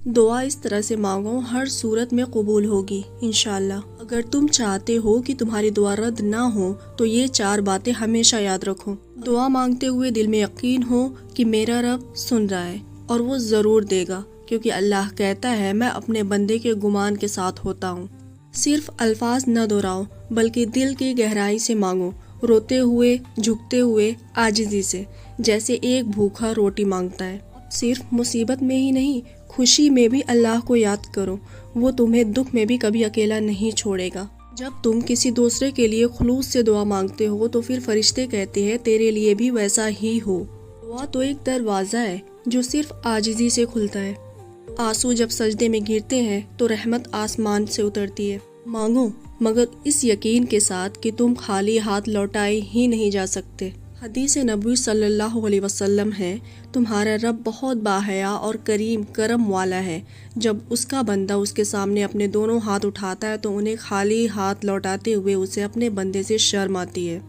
دعا اس طرح سے مانگو، ہر صورت میں قبول ہوگی انشاءاللہ۔ اگر تم چاہتے ہو کہ تمہاری دعا رد نہ ہو تو یہ 4 باتیں ہمیشہ یاد رکھو۔ دعا مانگتے ہوئے دل میں یقین ہو کہ میرا رب سن رہا ہے اور وہ ضرور دے گا، کیونکہ اللہ کہتا ہے میں اپنے بندے کے گمان کے ساتھ ہوتا ہوں۔ صرف الفاظ نہ دہراؤ بلکہ دل کی گہرائی سے مانگو، روتے ہوئے، جھکتے ہوئے، عاجزی سے، جیسے ایک بھوکا روٹی مانگتا ہے۔ صرف مصیبت میں ہی نہیں، خوشی میں بھی اللہ کو یاد کرو، وہ تمہیں دکھ میں بھی کبھی اکیلا نہیں چھوڑے گا۔ جب تم کسی دوسرے کے لیے خلوص سے دعا مانگتے ہو تو پھر فرشتے کہتے ہیں تیرے لیے بھی ویسا ہی ہو۔ دعا تو ایک دروازہ ہے جو صرف عاجزی سے کھلتا ہے۔ آنسو جب سجدے میں گرتے ہیں تو رحمت آسمان سے اترتی ہے۔ مانگو مگر اس یقین کے ساتھ کہ تم خالی ہاتھ لوٹائے ہی نہیں جا سکتے۔ حدیث نبوی صلی اللہ علیہ وسلم ہے، تمہارا رب بہت باحیا اور کرم والا ہے۔ جب اس کا بندہ اس کے سامنے اپنے دونوں ہاتھ اٹھاتا ہے تو انہیں خالی ہاتھ لوٹاتے ہوئے اسے اپنے بندے سے شرم آتی ہے۔